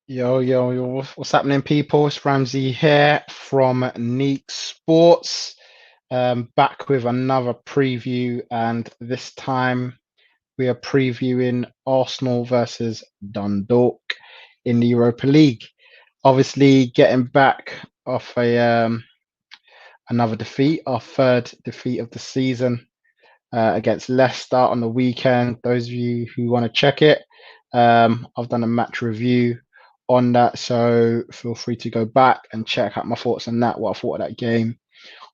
Yo, what's happening, people? It's Ramsey here from Neeks Sports. Back with another preview, and this time we are previewing Arsenal versus Dundalk in the Europa League. Obviously, getting back off a another defeat, our third defeat of the season against Leicester on the weekend. Those of you who want to check it, I've done a match review on that, so feel free to go back and check out my thoughts on that, what I thought of that game.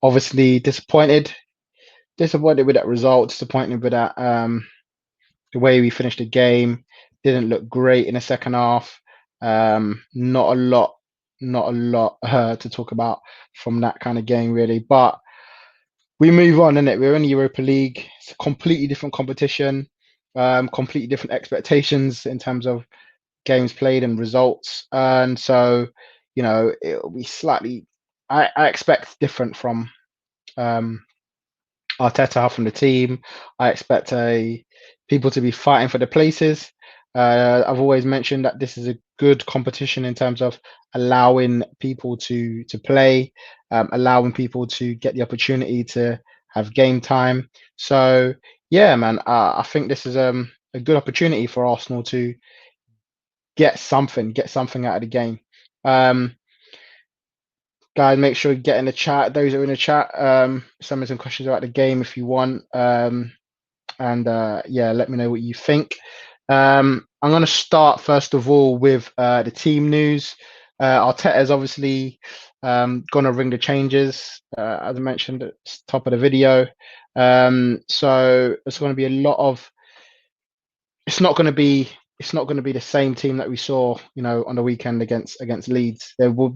Obviously, disappointed with that result, disappointed with that the way we finished the game. Didn't look great in the second half. Not a lot, to talk about from that kind of game, really. But we move on, innit? We're in the Europa League. It's a completely different competition, completely different expectations in terms of games played and results. And so, it'll be slightly, I expect different from um, Arteta, from the team. I expect people to be fighting for the places. I've always mentioned that this is a good competition in terms of allowing people to play, allowing people to get the opportunity to have game time. So yeah, man, I think this is a good opportunity for Arsenal to get something out of the game. Um, Guys, make sure you get in the chat. Those who are in the chat, send me some questions about the game if you want. And yeah, let me know what you think. I'm going to start first of all with the team news. Arteta is obviously going to ring the changes, as I mentioned at the top of the video. So it's going to be a lot of. It's not going to be. It's not going to be the same team that we saw, on the weekend against Leeds. There will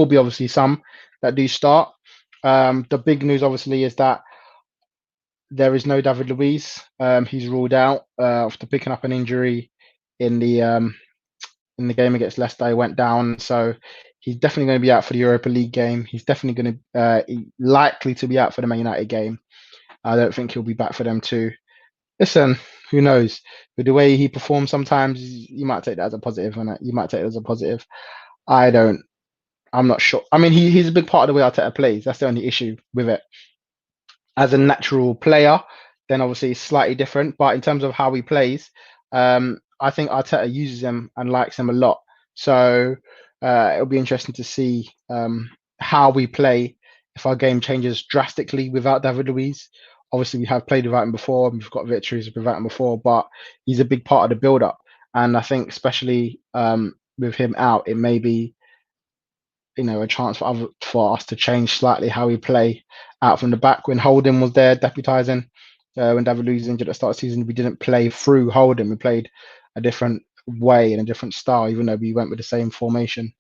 be obviously some that do start. The big news, obviously, is that there is no David Luiz. He's ruled out after picking up an injury in the game against Leicester. He went down, so he's definitely going to be out for the Europa League game. He's definitely going to likely to be out for the Man United game. I don't think he'll be back for them too. Listen, who knows? With the way he performs, sometimes you might take that as a positive, and you might take it as a positive. I don't. I'm not sure. I mean, he's a big part of the way Arteta plays. That's the only issue with it. As a natural player, then obviously it's slightly different. But in terms of how he plays, I think Arteta uses him and likes him a lot. So it'll be interesting to see how we play if our game changes drastically without David Luiz. Obviously, we have played without him before. We've got victories without him before, but he's a big part of the build-up. And I think, especially with him out, it may be a chance for us to change slightly how we play out from the back. When Holden was there deputising, when David Luiz was injured at the start of the season, we didn't play through Holden. We played a different way and a different style, even though we went with the same formation.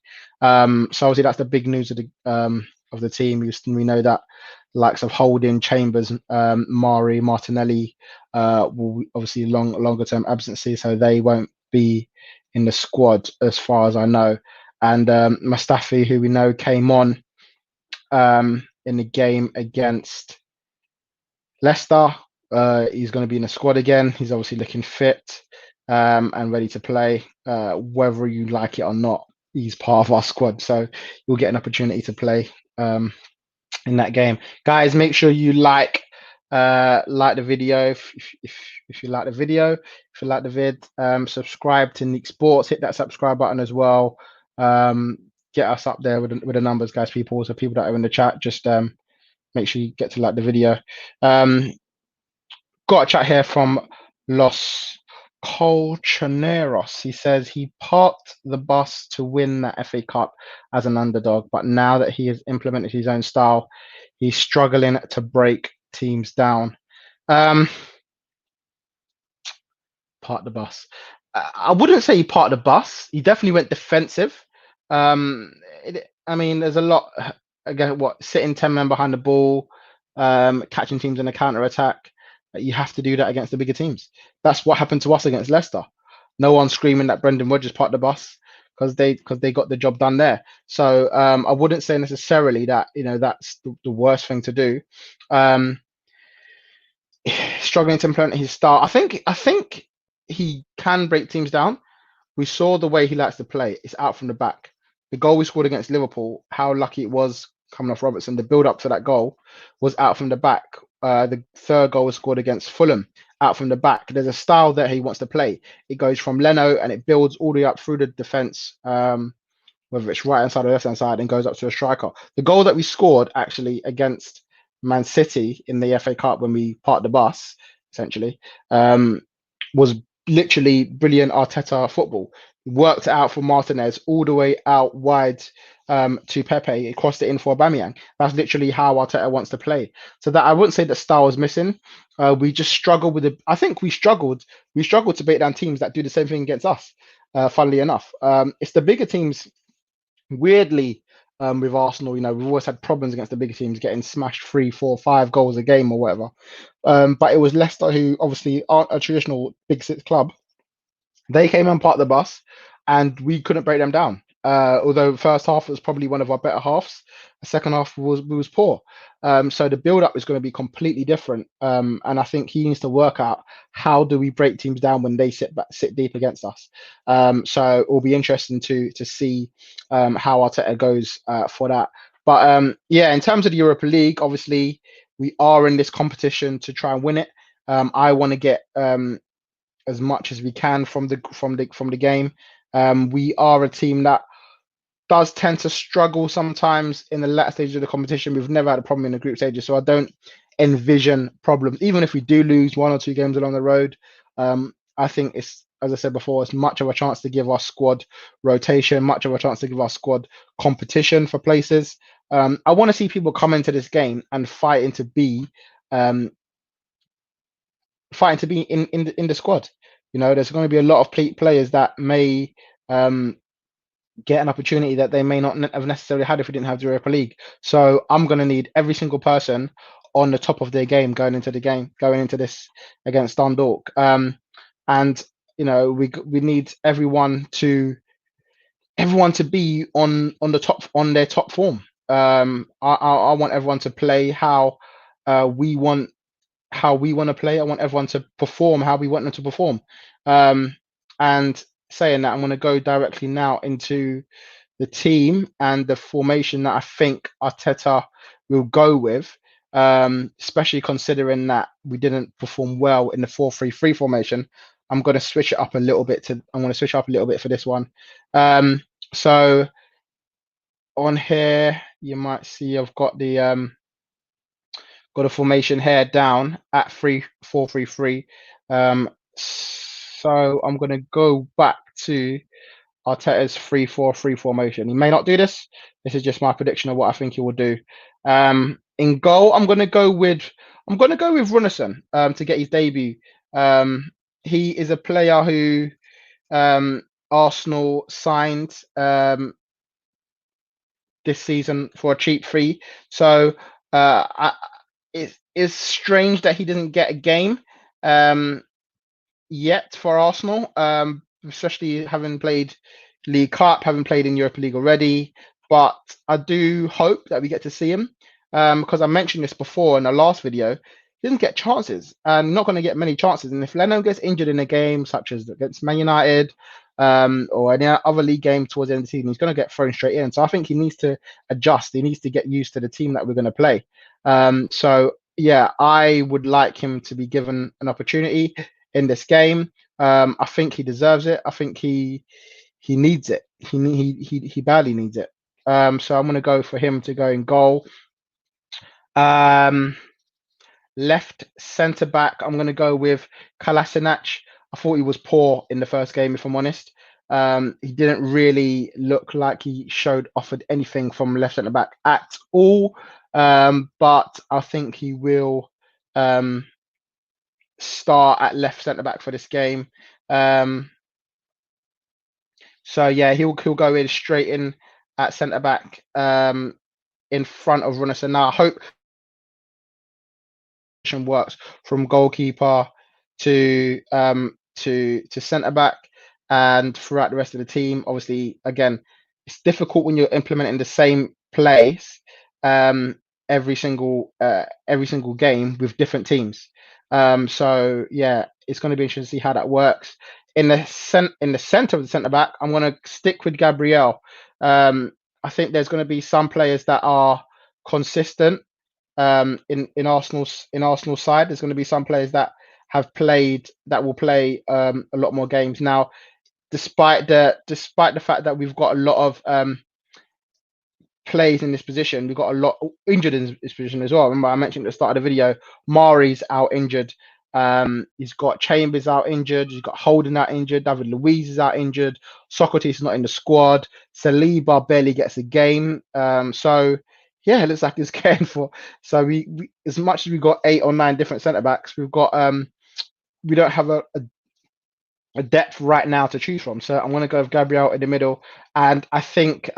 So obviously that's the big news of the team. We know that the likes of Holding, Chambers, Mari, Martinelli will obviously longer term absences, so they won't be in the squad as far as I know. And Mustafi, who we know came on in the game against Leicester, he's going to be in the squad again. He's obviously looking fit and ready to play. Whether you like it or not, he's part of our squad, so you'll get an opportunity to play in that game. Guys, make sure you like the video if you like the video. If you like the vid, subscribe to Neeks Sports. Hit that subscribe button as well. Get us up there with the numbers, guys. People that are in the chat, just make sure you get to like the video. Got a chat here from Los Colchoneros. He says he parked the bus to win the FA Cup as an underdog, but now that he has implemented his own style, he's struggling to break teams down. Park the bus. I wouldn't say he parked the bus. He definitely went defensive. I mean, there's a lot. Again, sitting 10 men behind the ball, catching teams in a counter attack. You have to do that against the bigger teams. That's what happened to us against Leicester. No one's screaming that Brendan Rodgers parked the bus because they got the job done there. So I wouldn't say necessarily that that's the worst thing to do. Struggling to implement his style. I think he can break teams down we saw the way he likes to play. It's out from the back. The goal we scored against Liverpool, how lucky it was coming off Robertson. The build up to that goal was out from the back. The third goal was scored against Fulham, out from the back. There's a style that he wants to play. It goes from Leno and it builds all the way up through the defense, whether it's right hand side or left hand side, and goes up to a striker. The goal that we scored actually against Man City in the FA Cup when we parked the bus, essentially, was literally brilliant Arteta football. Worked it out for Martinez all the way out wide to Pepe. It crossed it in for Aubameyang. That's literally how Arteta wants to play. So that I wouldn't say that style is missing. We just struggle with it. I think we struggled. We struggled to beat down teams that do the same thing against us. Funnily enough, it's the bigger teams. Weirdly, with Arsenal, we've always had problems against the bigger teams, getting smashed 3, 4, 5 goals a game or whatever. But it was Leicester, who obviously aren't a traditional Big Six club. They came and parked the bus, and we couldn't break them down. Although the first half was probably one of our better halves, the second half was poor. So the build up is going to be completely different. And I think he needs to work out how do we break teams down when they sit deep against us. So it will be interesting to see how Arteta goes for that. But yeah, in terms of the Europa League, obviously we are in this competition to try and win it. I want to get as much as we can from the game. We are a team that does tend to struggle sometimes in the latter stages of the competition. We've never had a problem in the group stages, so I don't envision problems. Even if we do lose 1 or 2 games along the road, I think it's, as I said before, it's much of a chance to give our squad rotation, much of a chance to give our squad competition for places. I want to see people come into this game and fighting to be in the squad. There's going to be a lot of players that may get an opportunity that they may not have necessarily had if we didn't have the Europa League. So I'm going to need every single person on the top of their game going into this against Dundalk. And we need everyone to be on their top form. I want everyone to play how we want to play. I want everyone to perform how we want them to perform. And saying that, I'm going to go directly now into the team and the formation that I think Arteta will go with, especially considering that we didn't perform well in the 4-3-3 formation. I'm going to switch it up a little bit for this one. So on here, you might see I've got the formation here down at 4-3-3. So I'm going to go back to Arteta's 3-4-3 formation. He may not do this. This is just my prediction of what I think he will do. In goal, I'm going to go with Runarsson to get his debut. He is a player who Arsenal signed this season for a cheap fee. So it's strange that he doesn't get a game yet for Arsenal, especially having played League Cup, having played in Europa League already. But I do hope that we get to see him, because I mentioned this before in the last video. He doesn't get chances, and not going to get many chances. And if Leno gets injured in a game such as against Man United, or any other league game towards the end of the season, he's going to get thrown straight in. So I think he needs to adjust. He needs to get used to the team that we're going to play. So yeah, I would like him to be given an opportunity in this game. I think he deserves it. I think he needs it. He badly needs it. So I'm going to go for him to go in goal. Left centre back, I'm going to go with Kolasinac. I thought he was poor in the first game, if I'm honest. He didn't really look like he offered anything from left centre back at all. But I think he will start at left centre back for this game. So yeah, he'll go in straight in at centre back in front of Runarsson. Now I hope works from goalkeeper to centre back and throughout the rest of the team. Obviously, again, it's difficult when you're implementing the same place every single game with different teams. So yeah, it's going to be interesting to see how that works. in the center of the centre back, I'm going to stick with Gabriel. I think there's going to be some players that are consistent in Arsenal's side. There's going to be some players that will play a lot more games now, despite the fact that we've got a lot of plays in this position. We've got a lot injured in this position as well. Remember, I mentioned at the start of the video, Mari's out injured. He's got Chambers out injured. He's got Holden out injured. David Luiz is out injured. Socrates is not in the squad. Saliba barely gets a game. So yeah, it looks like he's caring for. So we as much as we've got 8 or 9 different centre backs, we've got we don't have a depth right now to choose from. So I'm going to go with Gabriel in the middle. And I think,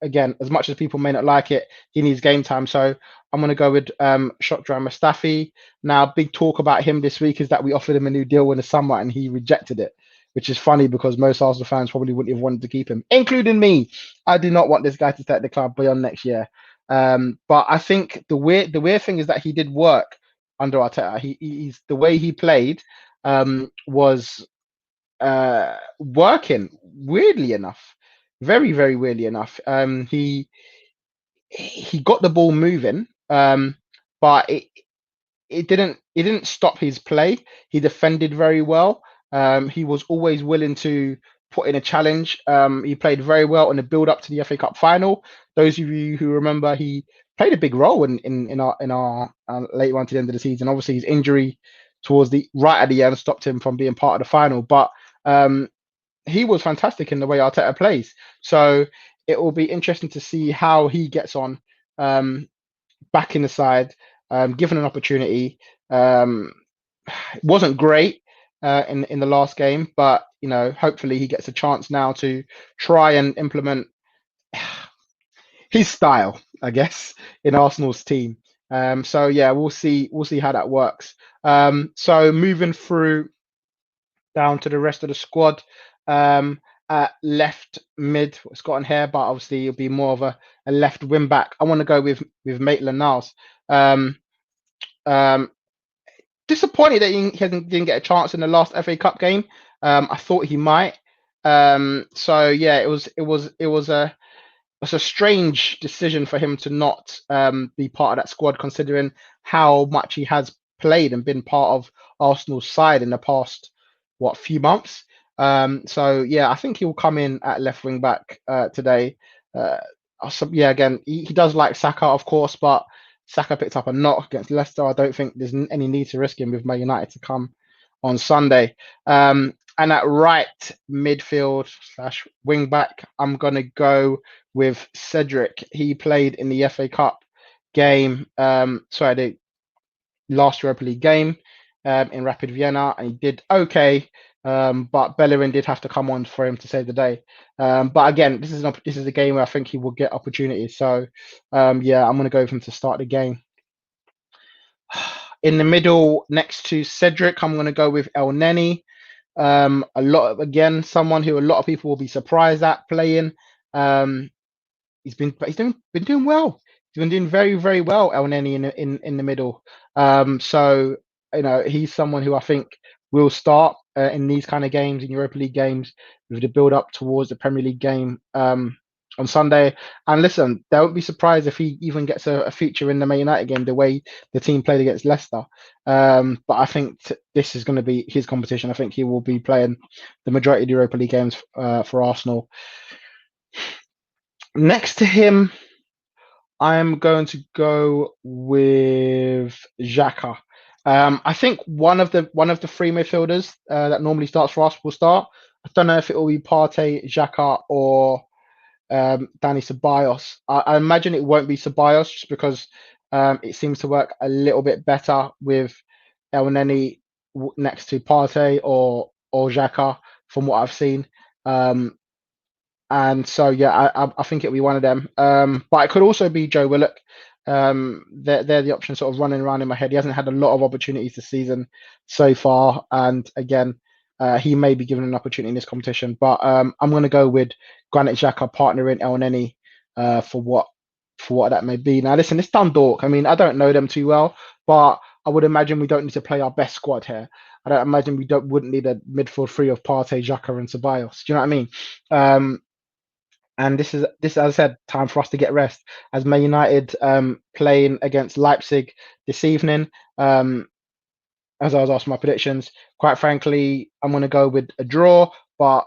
again, as much as people may not like it, he needs game time. So I'm going to go with Shotran Mustafi. Now, big talk about him this week is that we offered him a new deal in the summer and he rejected it, which is funny because most Arsenal fans probably wouldn't have wanted to keep him, including me. I do not want this guy to stay at the club beyond next year. But I think the weird thing is that he did work under Arteta. He's the way he played was working, weirdly enough, very weirdly enough. He got the ball moving, but it didn't stop his play. He defended very well. He was always willing to put in a challenge. He played very well in the build up to the FA Cup final. Those of you who remember, he played a big role in our late run to the end of the season. Obviously, his injury towards the right at the end stopped him from being part of the final, but he was fantastic in the way Arteta plays. So it will be interesting to see how he gets on back in the side, given an opportunity. It wasn't great in the last game, but hopefully he gets a chance now to try and implement his style, I guess, in Arsenal's team. So yeah, we'll see how that works. So moving through down to the rest of the squad. At left mid, it's got on here, but obviously it'll be more of a left wing back. I want to go with Maitland-Niles. Disappointed that he didn't get a chance in the last FA Cup game. I thought he might. So yeah, it was a strange decision for him to not be part of that squad, considering how much he has played and been part of Arsenal's side in the past few months. So yeah, I think he'll come in at left wing back today. Yeah, again, he does like Saka, of course, but Saka picked up a knock against Leicester. I don't think there's any need to risk him with Man United to come on Sunday. And at right midfield / wing back, I'm gonna go with Cedric. He played in the FA Cup game. The last Europa League game in Rapid Vienna, and he did okay. But Bellerin did have to come on for him to save the day. But again, this is a game where I think he will get opportunities. So yeah, I'm going to go with him to start the game. In the middle, next to Cedric, I'm going to go with El Neni. Someone who a lot of people will be surprised at playing. He's been doing well. He's been doing very well, El Neni in the middle. So he's someone who I think will start in these kind of games, in Europa League games, with the build up towards the Premier League game on Sunday. And listen, don't be surprised if he even gets a feature in the Man United game, the way the team played against Leicester. But I think this is going to be his competition. I think he will be playing the majority of the Europa League games for Arsenal. Next to him, I'm going to go with Xhaka. I think one of the 3 midfielders that normally starts for us will start. I don't know if it will be Partey, Xhaka, or Danny Ceballos. I imagine it won't be Ceballos just because it seems to work a little bit better with El Neni next to Partey or Xhaka from what I've seen. And so yeah, I think it'll be one of them. But it could also be Joe Willock. They're the options sort of running around in my head. He hasn't had a lot of opportunities this season so far, and again, he may be given an opportunity in this competition. But I'm going to go with Granit Xhaka partnering El Neni for what that may be. Now, listen, it's Dundalk. I mean, I don't know them too well, but I would imagine we don't need to play our best squad here. I don't imagine we wouldn't need a midfield three of Partey, Xhaka, and Ceballos. Do you know what I mean? And this, as I said, time for us to get rest. As Man United playing against Leipzig this evening, as I was asking my predictions, quite frankly, I'm going to go with a draw, but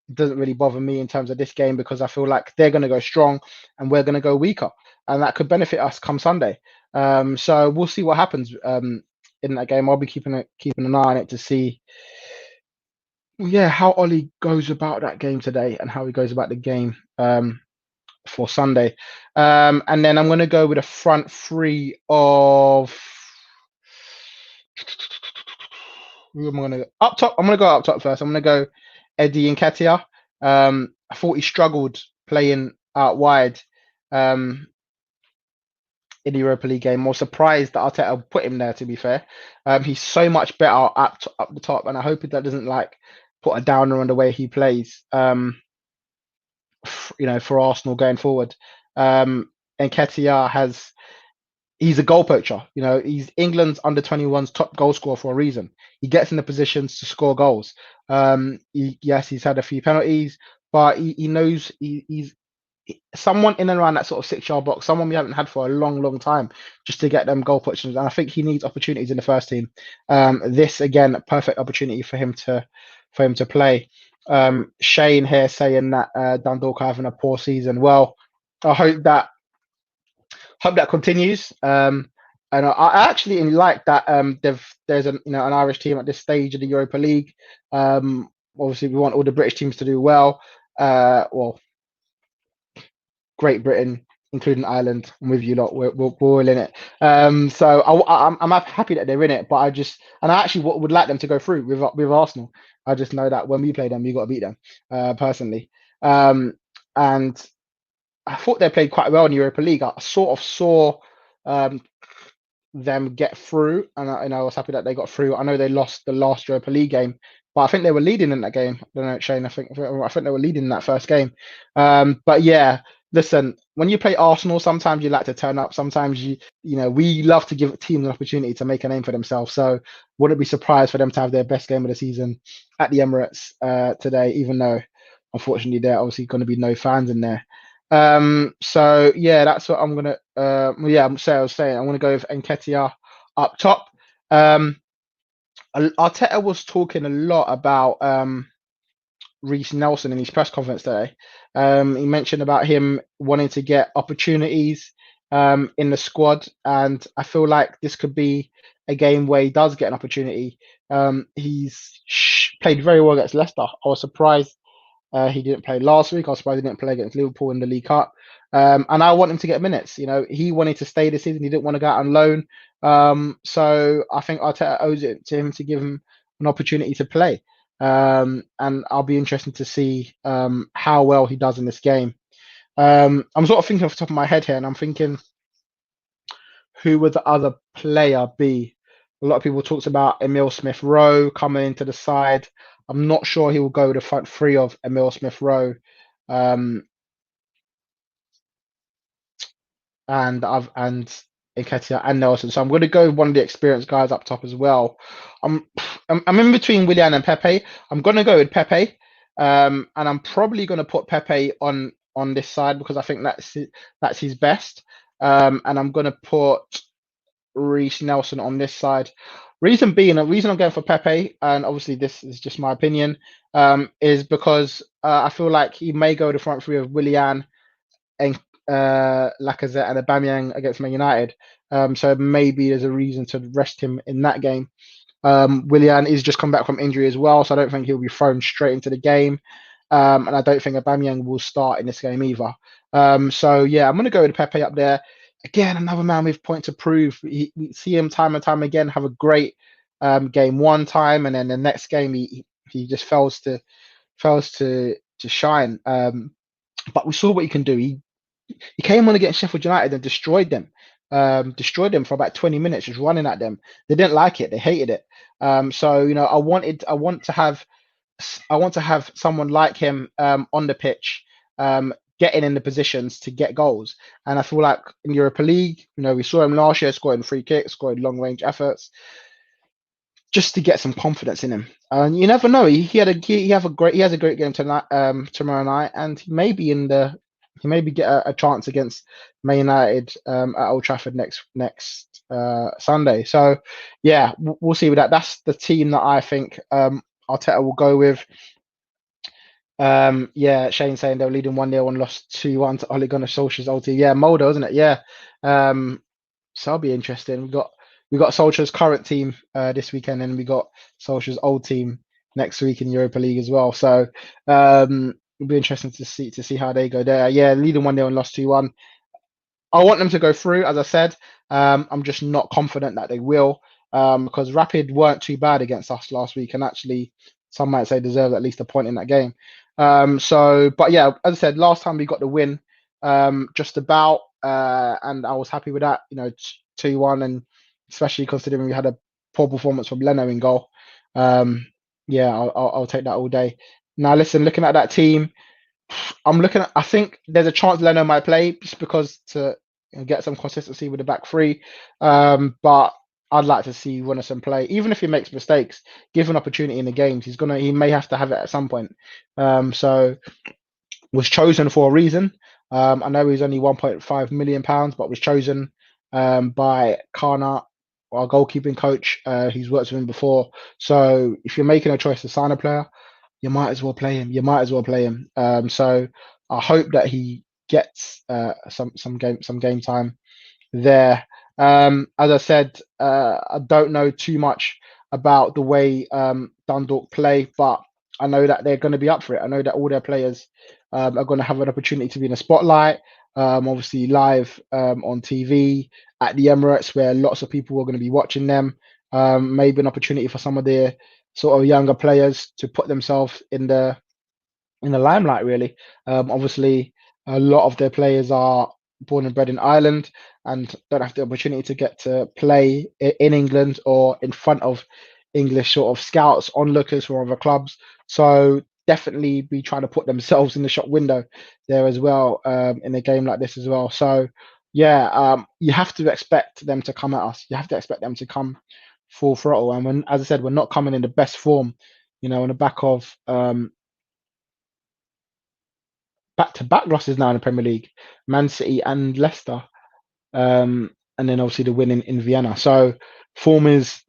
it doesn't really bother me in terms of this game because I feel like they're going to go strong and we're going to go weaker, and that could benefit us come Sunday. So we'll see what happens in that game. I'll be keeping an eye on it to see, yeah, how Ollie goes about that game today and how he goes about the game for Sunday. And then I'm going to go with a front three of. Who am I going to go? Up top. I'm going to go up top first. I'm going to go Eddie Nketiah. I thought he struggled playing out wide in the Europa League game. I was surprised that Arteta put him there, to be fair. He's so much better up the top, and I hope that doesn't like put a downer on the way he plays. For Arsenal going forward. Nketiah he's a goal poacher. He's England's under 21's top goal scorer for a reason. He gets in the positions to score goals. He's had a few penalties, but he knows he's someone in and around that sort of 6-yard box, someone we haven't had for a long, long time, just to get them goal poachers. And I think he needs opportunities in the first team. This again, a perfect opportunity for him to play. Shane here saying that Dundalk are having a poor season. Well, I hope that continues. And I actually like that there's an Irish team at this stage of the Europa League. Obviously, we want all the British teams to do well. Great Britain, including Ireland. I'm with you lot. We're all in it. So I'm happy that they're in it. But I actually would like them to go through with Arsenal. I just know that when we play them, we got to beat them personally. And I thought they played quite well in the Europa League. I sort of saw them get through, and I was happy that they got through. I know they lost the last Europa League game, but I think they were leading in that game. I don't know, Shane. I think they were leading in that first game. But yeah, listen, when you play Arsenal, sometimes you like to turn up. Sometimes we love to give teams an opportunity to make a name for themselves. So wouldn't be surprised for them to have their best game of the season at the Emirates today, even though unfortunately there are obviously going to be no fans in there. So yeah, that's what I'm gonna. I was saying I'm gonna go with Nketiah up top. Arteta was talking a lot about Reece Nelson in his press conference today. He mentioned about him wanting to get opportunities in the squad, and I feel like this could be a game where he does get an opportunity. He's played very well against Leicester. I was surprised he didn't play last week. I was surprised he didn't play against Liverpool in the League Cup. And I want him to get minutes. He wanted to stay this season. He didn't want to go out on loan. So I think Arteta owes it to him to give him an opportunity to play. And I'll be interested to see how well he does in this game. I'm sort of thinking off the top of my head here, and I'm thinking, who would the other player be? A lot of people talked about Emil Smith-Rowe coming into the side. I'm not sure he will go the front three of Emil Smith-Rowe and Nketiah and Nelson. So I'm going to go with one of the experienced guys up top as well. I'm in between Willian and Pepe. I'm going to go with Pepe, and I'm probably going to put Pepe on this side because I think that's his best. And I'm going to put Reece Nelson on this side. Reason I'm going for Pepe, and obviously this is just my opinion, is because I feel like he may go the front three of Willian and Lacazette and Aubameyang against Man United. So maybe there's a reason to rest him in that game. Willian is just come back from injury as well, so I don't think he'll be thrown straight into the game. And I don't think Aubameyang will start in this game either. So yeah, I'm going to go with Pepe up there. Again, another man with point to prove. We see him time and time again have a great game one time, and then the next game he just fails to shine. But we saw what he can do. He came on against Sheffield United and destroyed them. For about 20 minutes, just running at them. They didn't like it. They hated it. So I want to have someone like him on the pitch, getting in the positions to get goals. And I feel like in Europa League, we saw him last year scoring free kicks, scoring long range efforts, just to get some confidence in him. And you never know. He has a great game tonight, tomorrow night, and he may get a chance against Man United at Old Trafford next Sunday. So yeah, we'll see with that. That's the team that I think Arteta will go with. Yeah, Shane saying they were leading 1-0 and lost 2-1 to Ole Gunnar Solskjaer's old team. Yeah, Moldo, isn't it? Yeah. So that'll be interesting. We got Solskjaer's current team this weekend, and we got Solskjaer's old team next week in Europa League as well. So it'll be interesting to see how they go there. Yeah, leading 1-0 and lost 2-1. I want them to go through, as I said. I'm just not confident that they will, because Rapid weren't too bad against us last week, and actually, some might say deserved at least a point in that game. But yeah, as I said, last time we got the win, just about, and I was happy with that. 2-1, and especially considering we had a poor performance from Leno in goal. Yeah, I'll take that all day. Now, listen, looking at that team, I think there's a chance Leno might play just because to get some consistency with the back three. But I'd like to see Runnison play, even if he makes mistakes. Give an opportunity in the games. He may have to have it at some point. So was chosen for a reason. I know he's only £1.5 million, but was chosen by Kana, our goalkeeping coach. He's worked with him before. So if you're making a choice to sign a player, you might as well play him. So I hope that he gets some game time there. As I said, I don't know too much about the way Dundalk play, but I know that they're going to be up for it. I know that all their players are going to have an opportunity to be in the spotlight, obviously live on TV at the Emirates, where lots of people are going to be watching them. Maybe an opportunity for some of the sort of younger players to put themselves in the limelight, really. Obviously, a lot of their players are born and bred in Ireland and don't have the opportunity to get to play in England or in front of English sort of scouts, onlookers from other clubs. So definitely be trying to put themselves in the shop window there as well, in a game like this as well. So yeah, you have to expect them to come at us. You have to expect them to come full throttle. And as I said, we're not coming in the best form, on the back of back-to-back losses now in the Premier League, Man City and Leicester, and then obviously the win in Vienna. So form is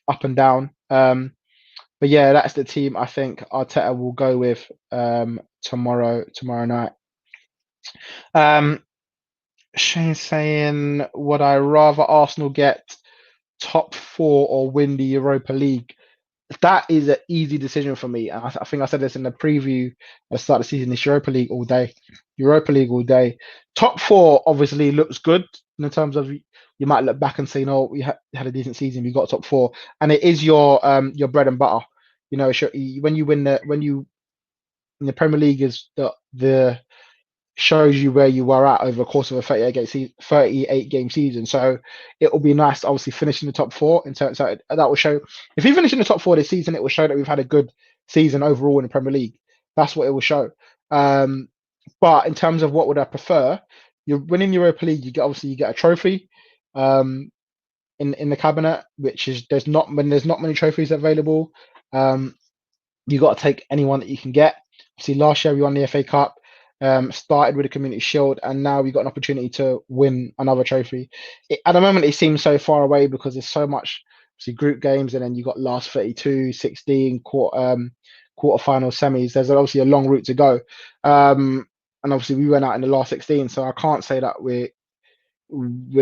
up and down. But yeah, that's the team I think Arteta will go with tomorrow night. Shane saying, would I rather Arsenal get top 4 or win the Europa League? That is an easy decision for me. And I think I said this in the preview at the start of the season. It's Europa League all day. Top 4 obviously looks good in terms of you might look back and say, no, we had a decent season. We got top 4, and it is your bread and butter. When you in the Premier League is the shows you where you were at over the course of a 38 game season. So it will be nice to obviously finish in the top 4. So that will show, if we finish in the top 4 this season, it will show that we've had a good season overall in the Premier League. That's what it will show. But in terms of what would I prefer, you're winning Europa League, you get a trophy in the cabinet, which is there's not many trophies available. You got to take anyone that you can get. See, last year we won the FA Cup. Started with the Community Shield, and now we got an opportunity to win another trophy. At the moment, it seems so far away because there's so much group games, and then you got last 32, 16, quarterfinal, semis. There's obviously a long route to go, and obviously we went out in the last 16, so I can't say that we're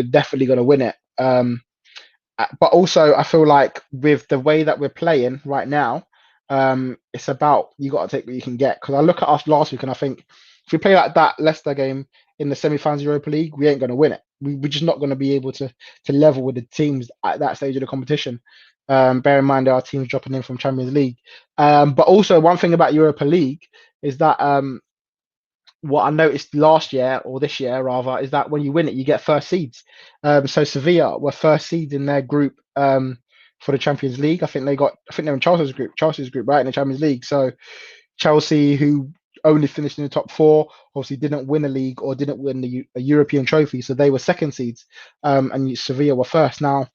definitely going to win it. But also, I feel like with the way that we're playing right now, it's about you got to take what you can get. Because I look at us last week, and I think if we play like that Leicester game in the semi-finals Europa League, we ain't going to win it. We're just not going to be able to level with the teams at that stage of the competition. Bear in mind there are teams dropping in from Champions League. But also one thing about Europa League is that what I noticed last year, or this year rather, is that when you win it, you get first seeds. So Sevilla were first seeds in their group for the Champions League. I think they're in Chelsea's group, right, in the Champions League. So Chelsea, who only finished in the top four. Obviously, didn't win a league or didn't win a European trophy, so they were second seeds, and Sevilla were first. Now,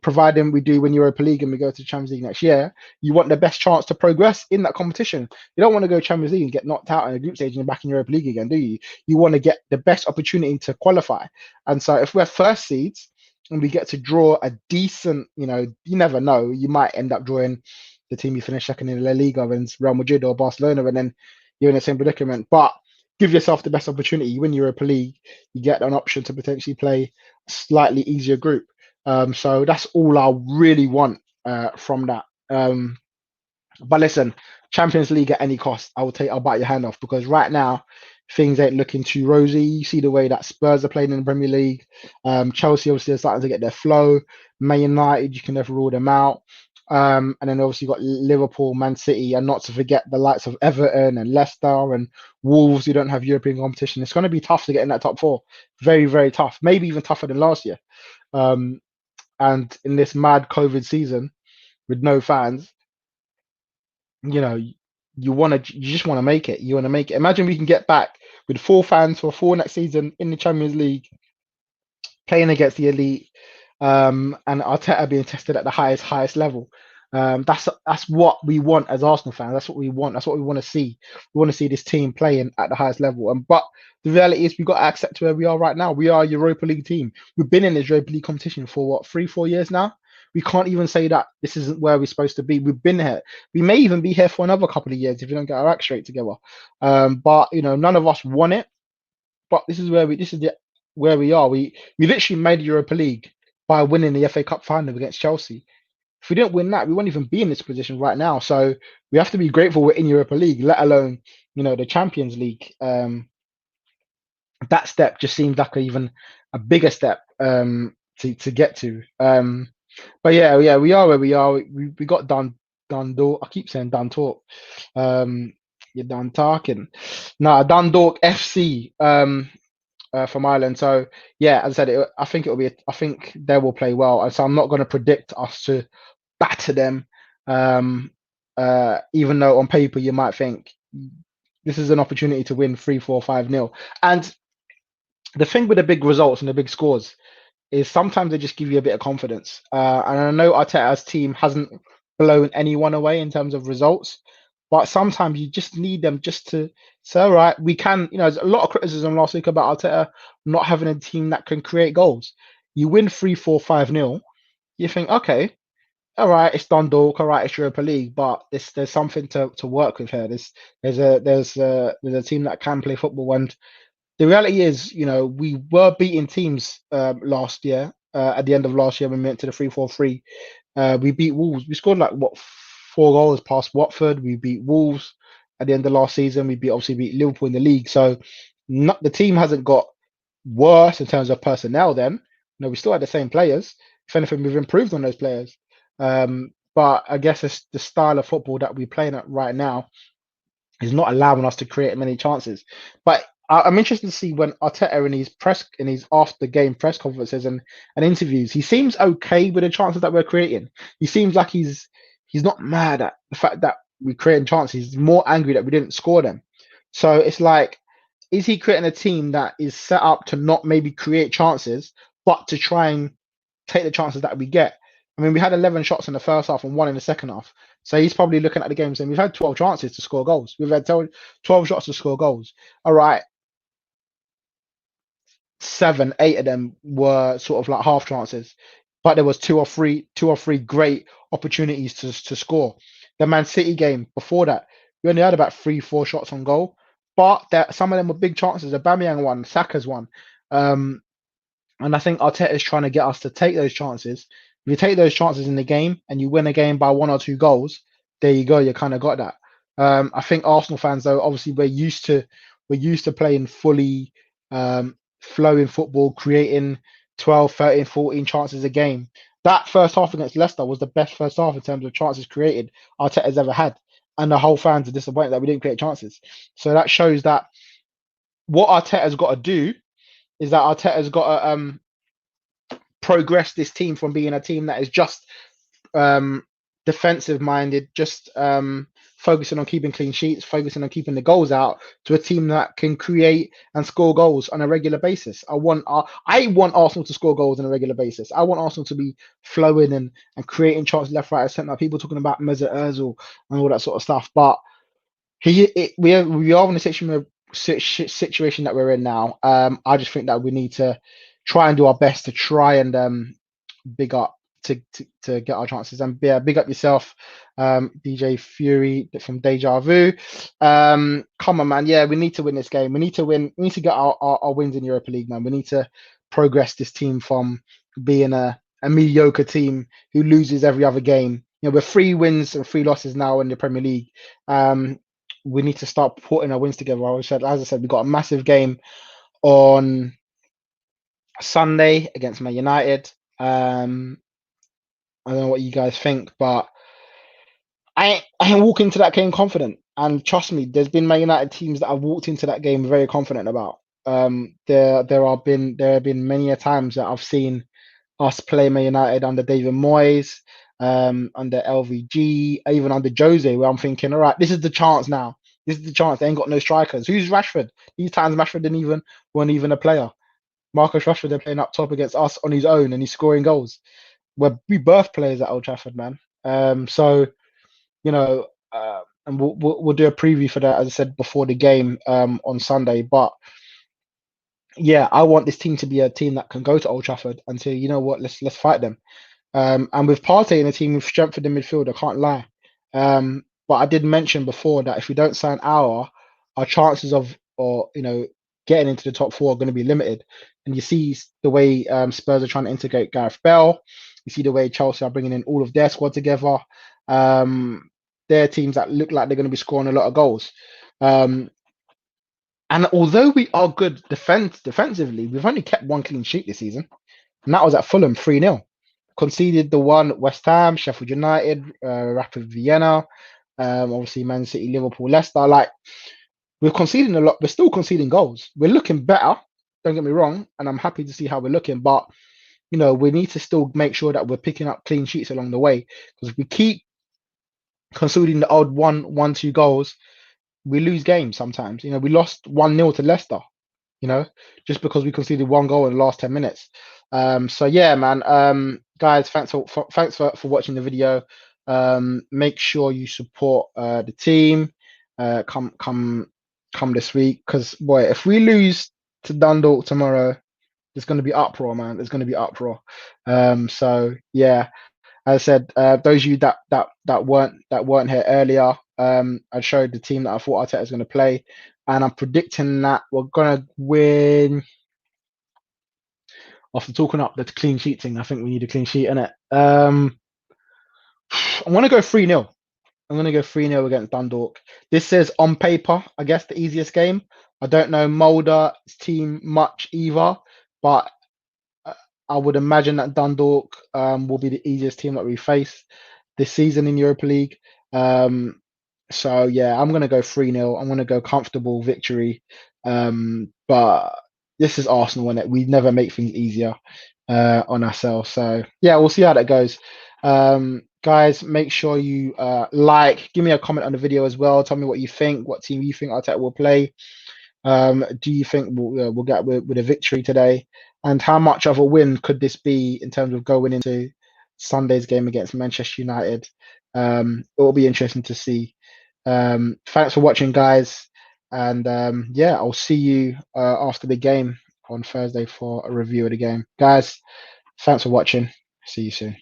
providing we do win Europa League and we go to Champions League next year, you want the best chance to progress in that competition. You don't want to go Champions League and get knocked out in a group stage and you're back in Europa League again, do you? You want to get the best opportunity to qualify. And so if we're first seeds and we get to draw a decent, you never know, you might end up drawing the team you finish second in La Liga and Real Madrid or Barcelona, and then you're in the same predicament. But give yourself the best opportunity. You win Europa League, you get an option to potentially play a slightly easier group. So that's all I really want from that. But listen, Champions League at any cost, I'll bite your hand off, because right now things ain't looking too rosy. You see the way that Spurs are playing in the Premier League. Chelsea obviously are starting to get their flow. Man United, you can never rule them out. And then obviously you've got Liverpool, Man City, and not to forget the likes of Everton and Leicester and Wolves who don't have European competition. It's going to be tough to get in that top four. Very, very tough. Maybe even tougher than last year. And in this mad COVID season with no fans, you just want to make it. You want to make it. Imagine we can get back with full fans for full next season in the Champions League, playing against the elite, and Arteta being tested at the highest level. That's what we want as Arsenal fans. That's what we want. That's what we want to see. We want to see this team playing at the highest level. But the reality is, we've got to accept where we are right now. We are a Europa League team. We've been in this Europa League competition for what, 3-4 years now. We can't even say that this isn't where we're supposed to be. We've been here. We may even be here for another couple of years if we don't get our act straight together. But none of us won it. But this is where we are. We literally made Europa League by winning the FA Cup final against Chelsea. If we didn't win that, we wouldn't even be in this position right now. So we have to be grateful we're in Europa League, let alone the Champions League. That step just seems like even a bigger step to get to. But yeah, we are where we are. We got Dundalk. I keep saying Dundalk. You're done talking. No, Dundalk FC. From Ireland. So yeah, as I said, I think I think they will play well. And so I'm not going to predict us to batter them. Even though on paper you might think this is an opportunity to win 3-4-5-0. And the thing with the big results and the big scores is sometimes they just give you a bit of confidence. And I know Arteta's team hasn't blown anyone away in terms of results, but sometimes you just need them just to say, all right, we can. There's a lot of criticism last week about Arteta not having a team that can create goals. You win 3-4-5-0, you think, okay, all right, it's Dundalk, all right, it's Europa League, but there's something to work with here. There's a team that can play football, and the reality is, we were beating teams last year. At the end of last year, we went to the 3-4-3. We beat Wolves. We scored 4 goals past Watford. We beat Wolves at the end of last season. We obviously beat Liverpool in the league. So the team hasn't got worse in terms of personnel. Then we still had the same players. If anything, we've improved on those players. But I guess it's the style of football that we're playing at right now is not allowing us to create many chances. But I'm interested to see when Arteta in his after game press conferences and interviews, he seems okay with the chances that we're creating. He seems like he's not mad at the fact that we're creating chances. He's more angry that we didn't score them. So it's like, is he creating a team that is set up to not maybe create chances, but to try and take the chances that we get? I mean, we had 11 shots in the first half and 1 in the second half. So he's probably looking at the game saying, we've had 12 chances to score goals. We've had 12 shots to score goals. All right. 7, 8 of them were sort of like half chances, but there was two or three great opportunities to score. The Man City game before that, we only had about 3-4 shots on goal, but some of them were big chances. Aubameyang one, Saka's one, and I think Arteta is trying to get us to take those chances. If you take those chances in the game and you win a game by 1 or 2 goals, there you go. You kind of got that. I think Arsenal fans, though, obviously we're used to playing fully flowing football, creating 12, 13, 14 chances a game. That first half against Leicester was the best first half in terms of chances created Arteta's ever had. And the whole fans are disappointed that we didn't create chances. So that shows that what Arteta's got to do is that Arteta's got to progress this team from being a team that is just defensive minded, just focusing on keeping clean sheets, focusing on keeping the goals out, to a team that can create and score goals on a regular basis. I want Arsenal to score goals on a regular basis. I want Arsenal to be flowing and creating chances left, right, and centre. People talking about Mesut Ozil and all that sort of stuff, but we are in a situation that we're in now. I just think that we need to try and do our best to try and big up to get our chances. And yeah, big up yourself, DJ Fury from Deja Vu. Come on, man. Yeah, we need to win this game. We need to win. We need to get our wins in Europa League, man. We need to progress this team from being a mediocre team who loses every other game. You know, we're 3 wins and 3 losses now in the Premier League. We need to start putting our wins together. As I said, we got a massive game on Sunday against Man United. I don't know what you guys think, but I walk into that game confident. And trust me, there's been Man United teams that I've walked into that game very confident about. There have been many a times that I've seen us play Man United under David Moyes, under LVG, even under Jose, where I'm thinking, all right, this is the chance now. This is the chance. They ain't got no strikers. Who's Rashford? These times Rashford weren't even a player. Marcus Rashford, they're playing up top against us on his own, and he's scoring goals. We birth players at Old Trafford, man. So you know, and we'll do a preview for that, as I said before the game, on Sunday. But yeah, I want this team to be a team that can go to Old Trafford and say, you know what, let's fight them. And with Partey in the team, we've strengthened the midfield. I can't lie. But I did mention before that if we don't sign our chances of, or getting into the top 4 are going to be limited. And you see the way Spurs are trying to integrate Gareth Bell. You see the way Chelsea are bringing in all of their squad together. They're teams that look like they're going to be scoring a lot of goals. And although we are good defensively, we've only kept 1 clean sheet this season, and that was at Fulham 3-0. Conceded the one West Ham, Sheffield United, Rapid Vienna, obviously Man City, Liverpool, Leicester. Like, we're conceding a lot. We're still conceding goals. We're looking better. Don't get me wrong, and I'm happy to see how we're looking. But we need to still make sure that we're picking up clean sheets along the way. Because if we keep conceding the odd 1-2 goals, we lose games sometimes. We lost 1-0 to Leicester. Just because we conceded 1 goal in the last 10 minutes. So yeah, man. Guys, thanks for watching the video. Make sure you support the team. Come this week, because boy, if we lose to Dundalk tomorrow, there's going to be uproar, man. There's going to be uproar. So yeah, as I said, those of you that weren't here earlier, I showed the team that I thought Arteta was going to play, and I'm predicting that we're going to win. After talking up the clean sheet thing, I think we need a clean sheet in it. I'm going to go 3-0. I'm going to go 3-0 against Dundalk. This says on paper, I guess, the easiest game. I don't know Mulder's team much either, but I would imagine that Dundalk will be the easiest team that we face this season in Europa League. So yeah, I'm going to go 3-0. I'm going to go comfortable victory. But this is Arsenal, and we never make things easier on ourselves. So yeah, we'll see how that goes. Guys, make sure you give me a comment on the video as well. Tell me what you think, what team you think Arteta will play. Do you think we'll get with a victory today? And how much of a win could this be in terms of going into Sunday's game against Manchester United? It will be interesting to see. Thanks for watching, guys. And yeah, I'll see you after the game on Thursday for a review of the game. Guys, thanks for watching. See you soon.